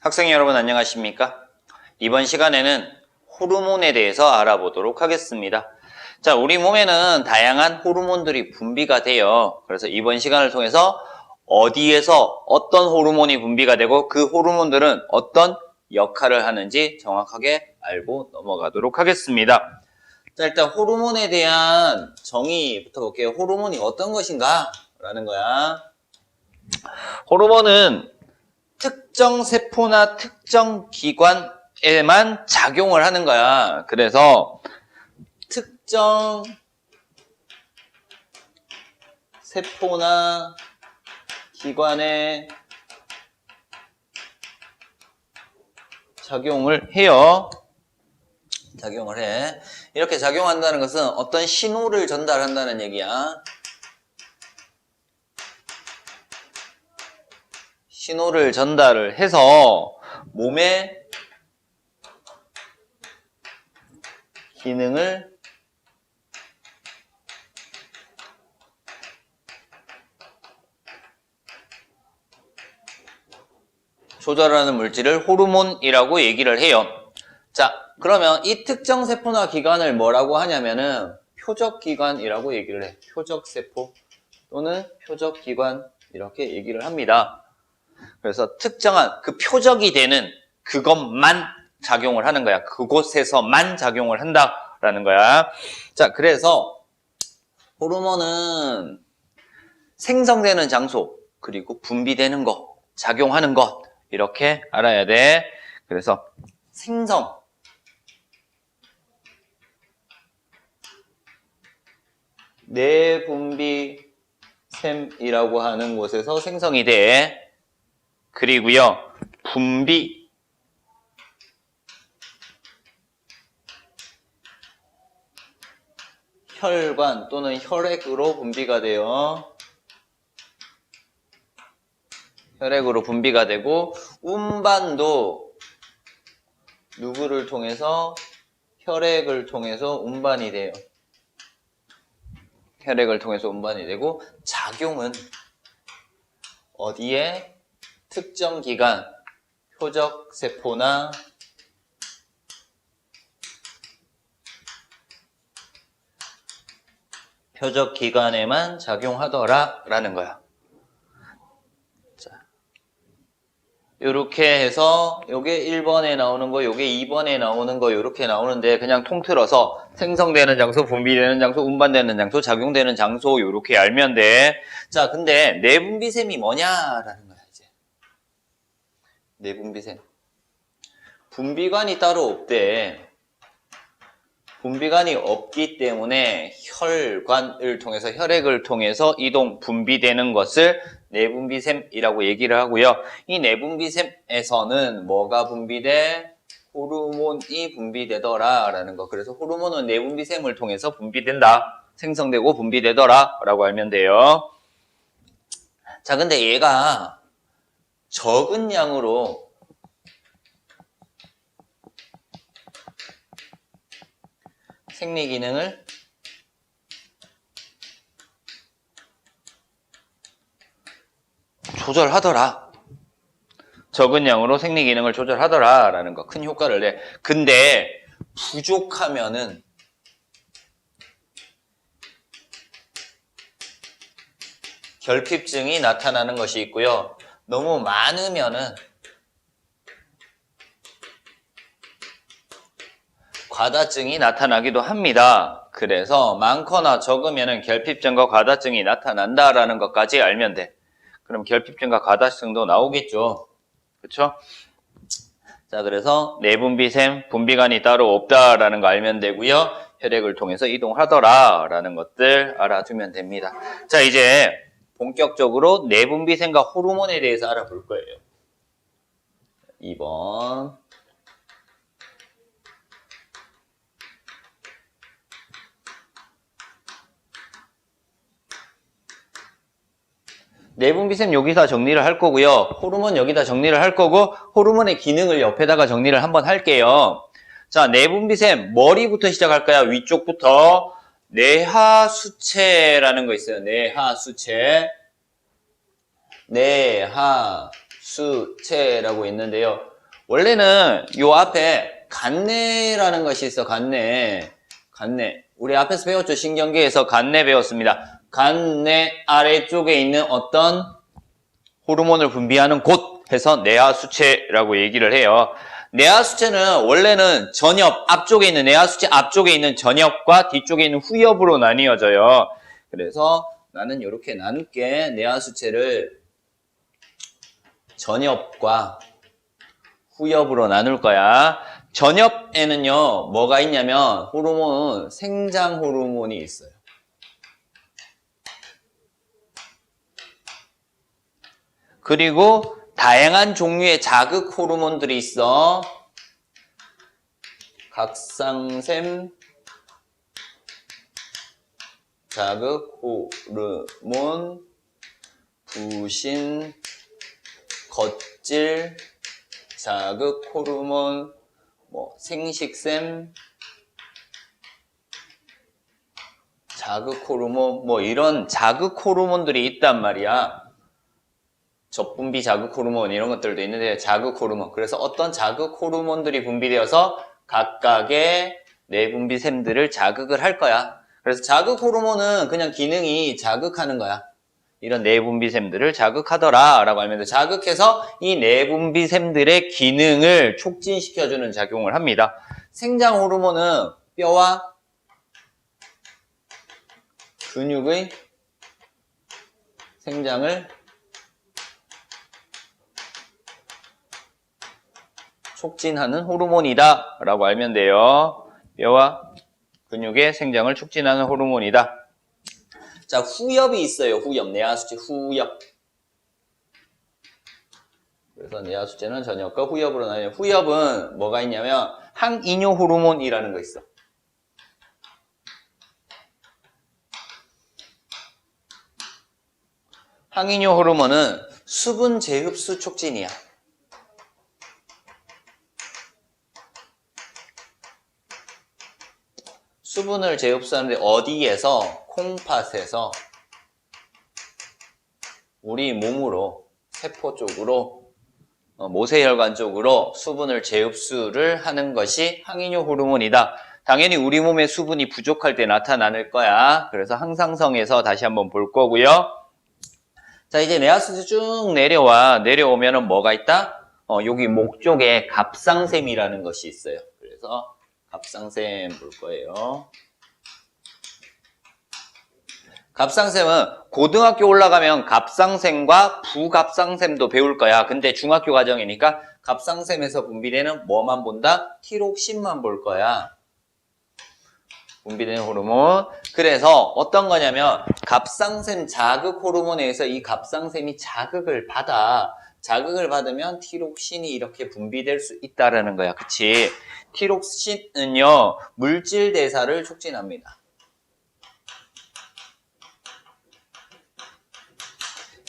학생 여러분 안녕하십니까? 이번 시간에는 호르몬에 대해서 알아보도록 하겠습니다. 자, 우리 몸에는 다양한 호르몬들이 분비가 돼요. 그래서 이번 시간을 통해서 어디에서 어떤 호르몬이 분비가 되고 그 호르몬들은 어떤 역할을 하는지 정확하게 알고 넘어가도록 하겠습니다. 자, 일단 호르몬에 대한 정의부터 볼게요. 호르몬이 어떤 것인가? 라는 거야. 호르몬은 특정 세포나 특정 기관에만 작용을 하는 거야. 그래서 특정 세포나 기관에 작용을 해요. 작용을 해. 이렇게 작용한다는 것은 어떤 신호를 전달한다는 얘기야. 신호를 전달을 해서 몸의 기능을 조절하는 물질을 호르몬이라고 얘기를 해요. 자, 그러면 이 특정 세포나 기관을 뭐라고 하냐면은 표적기관이라고 얘기를 해. 표적세포 또는 표적기관 이렇게 얘기를 합니다. 그래서 특정한 그 표적이 되는 그것만 작용을 하는 거야. 그곳에서만 작용을 한다라는 거야. 자, 그래서 호르몬은 생성되는 장소, 그리고 분비되는 것, 작용하는 것 이렇게 알아야 돼. 그래서 생성, 내분비샘이라고 하는 곳에서 생성이 돼. 그리고요, 분비, 혈관 또는 혈액으로 분비가 돼요. 혈액으로 분비가 되고, 운반도 누구를 통해서? 혈액을 통해서 운반이 돼요. 혈액을 통해서 운반이 되고, 작용은 어디에? 특정 기관, 표적세포나 표적기관에만 작용하더라 라는 거야. 자, 요렇게 해서 요게 1번에 나오는 거, 요게 2번에 나오는 거 요렇게 나오는데 그냥 통틀어서 생성되는 장소, 분비되는 장소, 운반되는 장소, 작용되는 장소 요렇게 알면 돼. 자, 근데 내분비샘이 뭐냐라는 거야 이제. 내분비샘. 분비관이 따로 없대. 분비관이 없기 때문에 혈관을 통해서 혈액을 통해서 이동 분비되는 것을 내분비샘이라고 얘기를 하고요. 이 내분비샘에서는 뭐가 분비돼? 호르몬이 분비되더라 라는 거. 그래서 호르몬은 내분비샘을 통해서 분비된다. 생성되고 분비되더라 라고 알면 돼요. 자, 근데 얘가 적은 양으로 생리 기능을 조절하더라. 적은 양으로 생리 기능을 조절하더라 라는 거. 큰 효과를 내. 근데 부족하면은 결핍증이 나타나는 것이 있고요. 너무 많으면은 과다증이 나타나기도 합니다. 그래서 많거나 적으면 결핍증과 과다증이 나타난다라는 것까지 알면 돼. 그럼 결핍증과 과다증도 나오겠죠. 그렇죠? 자, 그래서 내분비샘, 분비관이 따로 없다라는 거 알면 되고요. 혈액을 통해서 이동하더라라는 것들 알아두면 됩니다. 자, 이제 본격적으로 내분비샘과 호르몬에 대해서 알아볼 거예요. 2번. 내분비샘 여기다 정리를 할 거고요. 호르몬 여기다 정리를 할 거고 호르몬의 기능을 옆에다가 정리를 한번 할게요. 자, 내분비샘 머리부터 시작할까요? 위쪽부터. 내하수체라는 거 있어요. 내하수체. 내하수체라고 있는데요. 원래는 요 앞에 간내라는 것이 있어. 간내. 우리 앞에서 배웠죠. 신경계에서 간내 배웠습니다. 간내 아래쪽에 있는 어떤 호르몬을 분비하는 곳 해서 내하수체라고 얘기를 해요. 내하수체는 원래는 전엽, 앞쪽에 있는 내하수체 앞쪽에 있는 전엽과 뒤쪽에 있는 후엽으로 나뉘어져요. 그래서 나는 이렇게 나눌게. 내하수체를 전엽과 후엽으로 나눌 거야. 전엽에는요, 뭐가 있냐면 호르몬, 생장 호르몬이 있어요. 그리고 다양한 종류의 자극 호르몬들이 있어. 각상샘 자극 호르몬, 부신, 겉질 자극 호르몬, 생식샘 자극 호르몬, 이런 자극 호르몬들이 있단 말이야. 젖분비 자극 호르몬 이런 것들도 있는데 자극 호르몬. 그래서 어떤 자극 호르몬들이 분비되어서 각각의 내분비샘들을 자극을 할 거야. 그래서 자극 호르몬은 그냥 기능이 자극하는 거야. 이런 내분비샘들을 자극하더라 라고 알면 돼. 자극해서 이 내분비샘들의 기능을 촉진시켜주는 작용을 합니다. 생장 호르몬은 뼈와 근육의 생장을 촉진하는 호르몬이다 라고 알면 돼요. 뼈와 근육의 생장을 촉진하는 호르몬이다. 자, 후엽이 있어요. 후엽, 내하수체 후엽. 그래서 내하수체는 전엽과 후엽으로 나뉘어요. 후엽은 뭐가 있냐면 항이뇨 호르몬이라는 거 있어. 항이뇨 호르몬은 수분 재흡수 촉진이야. 수분을 재흡수하는데 어디에서? 콩팥에서 우리 몸으로 세포 쪽으로 모세혈관 쪽으로 수분을 재흡수를 하는 것이 항이뇨 호르몬이다. 당연히 우리 몸에 수분이 부족할 때 나타나는 거야. 그래서 항상성에서 다시 한번 볼 거고요. 자, 이제 내하수체 쭉 내려오면은 뭐가 있다? 여기 목 쪽에 갑상샘이라는 것이 있어요. 그래서 갑상샘 볼 거예요. 갑상샘은 고등학교 올라가면 갑상샘과 부갑상샘도 배울 거야. 근데 중학교 과정이니까 갑상샘에서 분비되는 뭐만 본다? 티록신만 볼 거야. 분비되는 호르몬. 그래서 어떤 거냐면 갑상샘 자극 호르몬에 의해서 이 갑상샘이 자극을 받으면 티록신이 이렇게 분비될 수 있다라는 거야. 그치? 티록신은요, 물질 대사를 촉진합니다.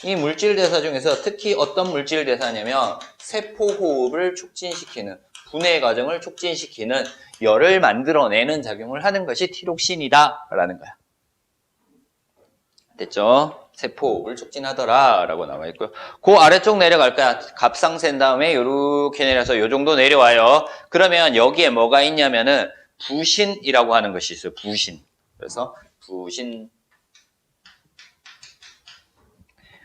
이 물질 대사 중에서 특히 어떤 물질 대사냐면 세포 호흡을 촉진시키는, 분해 과정을 촉진시키는, 열을 만들어내는 작용을 하는 것이 티록신이다 라는 거야. 됐죠? 세포 호흡을 촉진하더라 라고 나와 있고요. 그 아래쪽 내려갈 거야. 갑상샘 다음에 이렇게 내려서 요 정도 내려와요. 그러면 여기에 뭐가 있냐면은 부신이라고 하는 것이 있어요. 부신. 그래서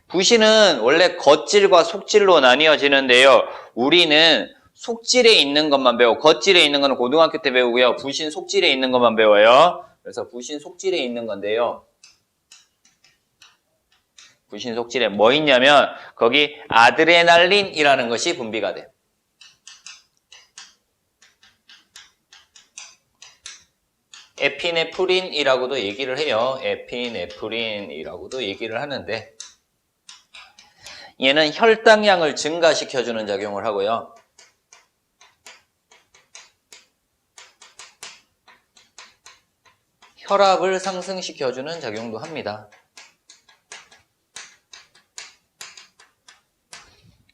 부신은 원래 겉질과 속질로 나뉘어지는데요. 우리는 속질에 있는 것만 배우고 겉질에 있는 거는 고등학교 때 배우고요. 부신 속질에 있는 것만 배워요. 그래서 부신 속질에 있는 건데요. 부신 속질에 뭐 있냐면 거기 아드레날린이라는 것이 분비가 돼. 에피네프린이라고도 얘기를 해요. 에피네프린이라고도 얘기를 하는데 얘는 혈당량을 증가시켜주는 작용을 하고요. 혈압을 상승시켜주는 작용도 합니다.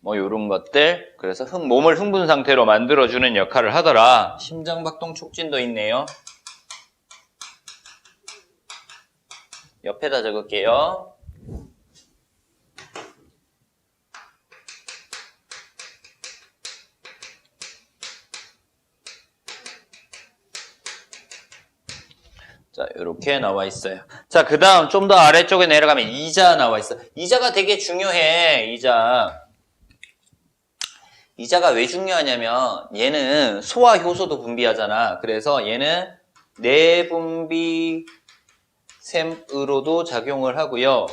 요런 것들. 그래서 몸을 흥분 상태로 만들어주는 역할을 하더라. 심장박동 촉진도 있네요. 옆에다 적을게요. 자, 이렇게 나와 있어요. 자, 그 다음 좀 더 아래쪽에 내려가면 이자 나와 있어. 이자가 되게 중요해, 이자가 왜 중요하냐면 얘는 소화 효소도 분비하잖아. 그래서 얘는 내분비샘으로도 작용을 하고요.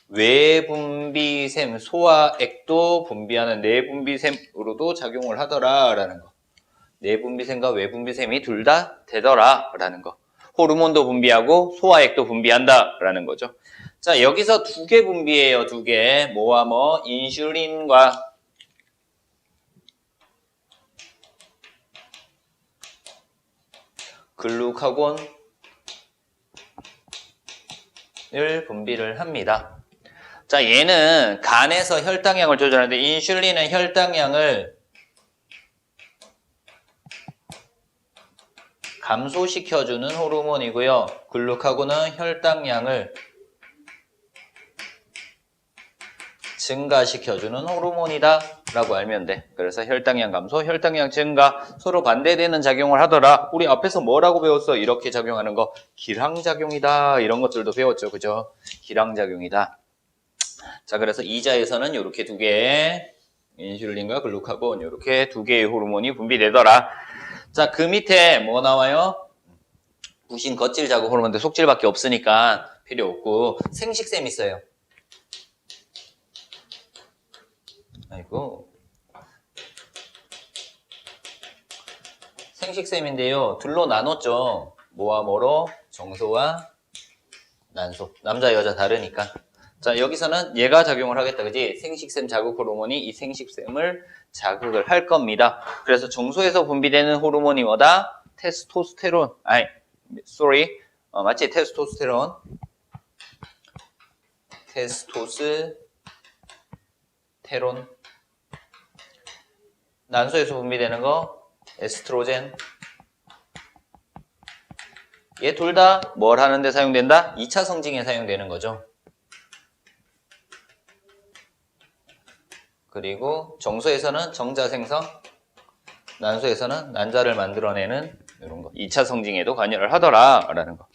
외분비샘, 소화액도 분비하는 내분비샘으로도 작용을 하더라라는 거. 내분비샘과 외분비샘이 둘 다 되더라라는 거. 호르몬도 분비하고 소화액도 분비한다라는 거죠. 자, 여기서 두 개 분비해요. 두 개. 뭐와 뭐? 인슐린과 글루카곤을 분비를 합니다. 자, 얘는 간에서 혈당량을 조절하는데 인슐린은 혈당량을 감소시켜주는 호르몬이고요. 글루카곤은 혈당량을 증가시켜주는 호르몬이다 라고 알면 돼. 그래서 혈당량 감소, 혈당량 증가 서로 반대되는 작용을 하더라. 우리 앞에서 뭐라고 배웠어? 이렇게 작용하는 거 기량작용이다 이런 것들도 배웠죠. 그죠? 기량작용이다. 자, 그래서 이자에서는 이렇게 두 개, 인슐린과 글루카곤 이렇게 두 개의 호르몬이 분비되더라. 자, 그 밑에 뭐 나와요? 부신 겉질 자극 호르몬인데 속질밖에 없으니까 필요 없고 생식샘 있어요. 아이고. 생식샘인데요. 둘로 나눴죠. 뭐와 뭐로? 정소와 난소. 남자 여자 다르니까. 자, 여기서는 얘가 작용을 하겠다. 그지? 생식샘 자극 호르몬이 이 생식샘을 자극을 할 겁니다. 그래서 정소에서 분비되는 호르몬이 뭐다? 테스토스테론. 맞지? 테스토스테론. 테스토스테론. 난소에서 분비되는 거 에스트로겐. 얘 둘 다 뭘 하는데 사용된다? 2차 성징에 사용되는 거죠. 그리고 정소에서는 정자 생성, 난소에서는 난자를 만들어내는 이런 거 2차 성징에도 관여를 하더라라는 거.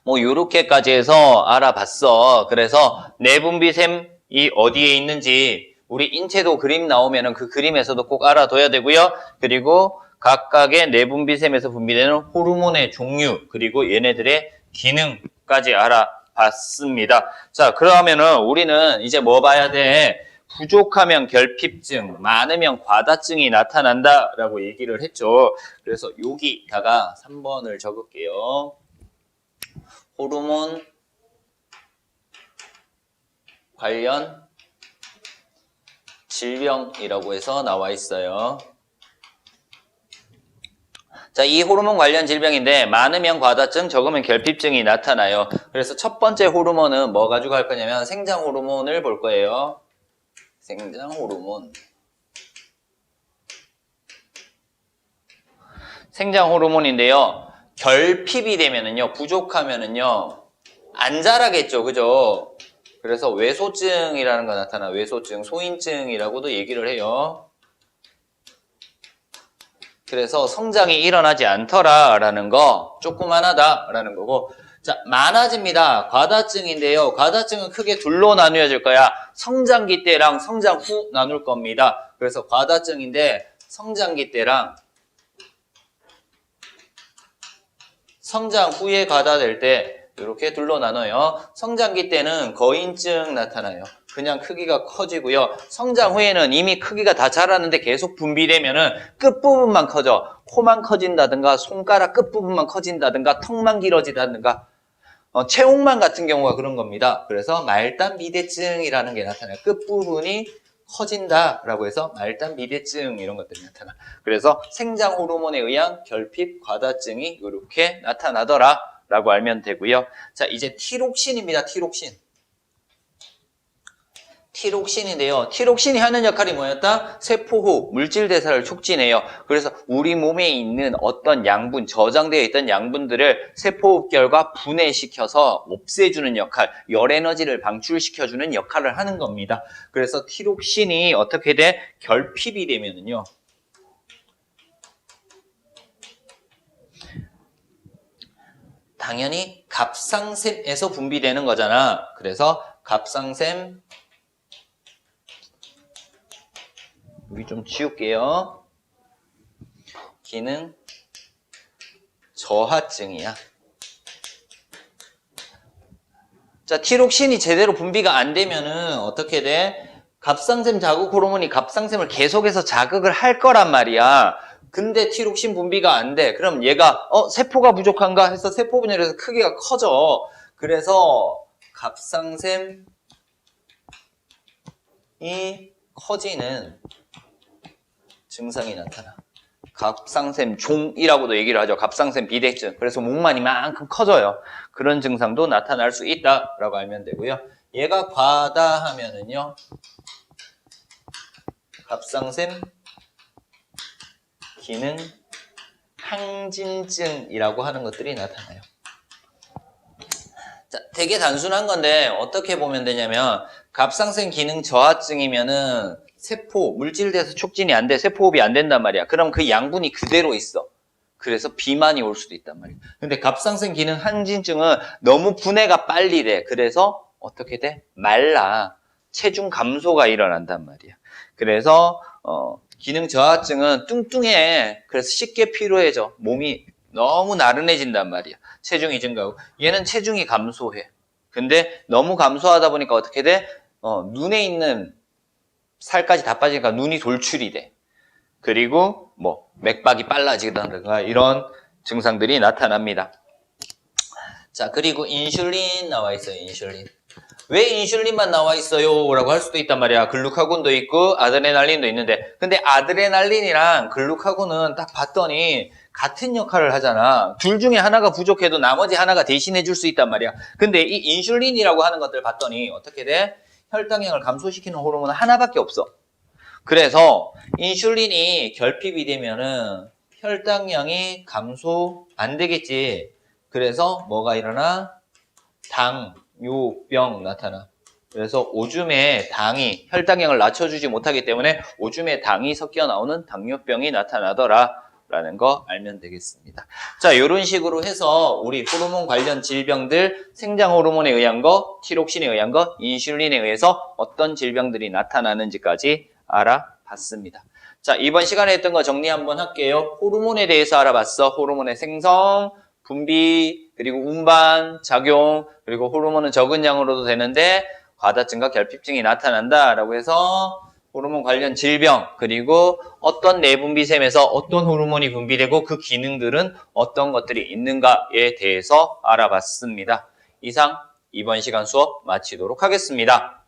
뭐 요렇게까지 해서 알아봤어. 그래서 내분비샘이 어디에 있는지 우리 인체도 그림 나오면은 그 그림에서도 꼭 알아둬야 되고요. 그리고 각각의 내분비샘에서 분비되는 호르몬의 종류 그리고 얘네들의 기능까지 알아봤습니다. 자, 그러면은 우리는 이제 뭐 봐야 돼? 부족하면 결핍증, 많으면 과다증이 나타난다라고 얘기를 했죠. 그래서 여기다가 3번을 적을게요. 호르몬 관련 질병이라고 해서 나와 있어요. 자, 이 호르몬 관련 질병인데 많으면 과다증, 적으면 결핍증이 나타나요. 그래서 첫 번째 호르몬은 뭐 가지고 할 거냐면 생장 호르몬을 볼 거예요. 생장 호르몬. 생장 호르몬인데요. 결핍이 되면은요, 부족하면은요, 안 자라겠죠, 그죠? 그래서 외소증이라는 거 나타나, 외소증, 소인증이라고도 얘기를 해요. 그래서 성장이 일어나지 않더라라는 거, 조그만하다라는 거고, 자, 많아집니다. 과다증인데요. 과다증은 크게 둘로 나누어질 거야. 성장기 때랑 성장 후 나눌 겁니다. 그래서 과다증인데, 성장기 때랑 성장 후에 과다될 때 이렇게 둘로 나눠요. 성장기 때는 거인증 나타나요. 그냥 크기가 커지고요. 성장 후에는 이미 크기가 다 자랐는데 계속 분비되면은 끝부분만 커져. 코만 커진다든가 손가락 끝부분만 커진다든가 턱만 길어지다든가 체온만 같은 경우가 그런 겁니다. 그래서 말단 비대증이라는 게 나타나요. 끝부분이 커진다라고 해서 말단 비대증 이런 것들이 나타나. 그래서 생장 호르몬에 의한 결핍, 과다증이 이렇게 나타나더라라고 알면 되고요. 자, 이제 티록신입니다. 티록신. 티록신인데요. 티록신이 하는 역할이 뭐였다? 세포호흡, 물질 대사를 촉진해요. 그래서 우리 몸에 있는 어떤 양분, 저장되어 있던 양분들을 세포흡결과 분해시켜서 없애주는 역할, 열에너지를 방출시켜주는 역할을 하는 겁니다. 그래서 티록신이 어떻게 돼? 결핍이 되면은요. 당연히 갑상샘에서 분비되는 거잖아. 그래서 갑상샘, 여기 좀 지울게요. 기능 저하증이야. 자, 티록신이 제대로 분비가 안 되면은 어떻게 돼? 갑상샘 자극 호르몬이 갑상샘을 계속해서 자극을 할 거란 말이야. 근데 티록신 분비가 안 돼. 그럼 얘가 세포가 부족한가 해서 세포 분열해서 크기가 커져. 그래서 갑상샘이 커지는 증상이 나타나. 갑상샘 종이라고도 얘기를 하죠. 갑상샘 비대증. 그래서 목만 이만큼 커져요. 그런 증상도 나타날 수 있다라고 알면 되고요. 얘가 과다하면은요, 갑상샘 기능 항진증이라고 하는 것들이 나타나요. 자, 되게 단순한 건데 어떻게 보면 되냐면 갑상샘 기능 저하증이면은 세포 물질돼서 촉진이 안 돼, 세포호흡이 안 된단 말이야. 그럼 그 양분이 그대로 있어. 그래서 비만이 올 수도 있단 말이야. 근데 갑상샘 기능 항진증은 너무 분해가 빨리 돼. 그래서 어떻게 돼? 말라. 체중 감소가 일어난단 말이야. 그래서 기능 저하증은 뚱뚱해. 그래서 쉽게 피로해져. 몸이 너무 나른해진단 말이야. 체중이 증가하고. 얘는 체중이 감소해. 근데 너무 감소하다 보니까 어떻게 돼? 눈에 있는 살까지 다 빠지니까 눈이 돌출이 돼. 그리고 뭐 맥박이 빨라지던가 이런 증상들이 나타납니다. 자, 그리고 인슐린 나와 있어요. 인슐린. 왜 인슐린만 나와 있어요? 라고 할 수도 있단 말이야. 글루카곤도 있고 아드레날린도 있는데, 근데 아드레날린이랑 글루카곤은 딱 봤더니 같은 역할을 하잖아. 둘 중에 하나가 부족해도 나머지 하나가 대신해 줄 수 있단 말이야. 근데 이 인슐린이라고 하는 것들 봤더니 어떻게 돼? 혈당량을 감소시키는 호르몬은 하나밖에 없어. 그래서 인슐린이 결핍이 되면은 혈당량이 감소 안 되겠지. 그래서 뭐가 일어나? 당뇨병 나타나. 그래서 오줌에 당이 혈당량을 낮춰주지 못하기 때문에 오줌에 당이 섞여 나오는 당뇨병이 나타나더라 라는 거 알면 되겠습니다. 자, 이런 식으로 해서 우리 호르몬 관련 질병들, 생장 호르몬에 의한 거, 티록신에 의한 거, 인슐린에 의해서 어떤 질병들이 나타나는지까지 알아봤습니다. 자, 이번 시간에 했던 거 정리 한번 할게요. 호르몬에 대해서 알아봤어. 호르몬의 생성, 분비, 그리고 운반, 작용, 그리고 호르몬은 적은 양으로도 되는데 과다증과 결핍증이 나타난다라고 해서 호르몬 관련 질병, 그리고 어떤 내분비샘에서 어떤 호르몬이 분비되고 그 기능들은 어떤 것들이 있는가에 대해서 알아봤습니다. 이상 이번 시간 수업 마치도록 하겠습니다.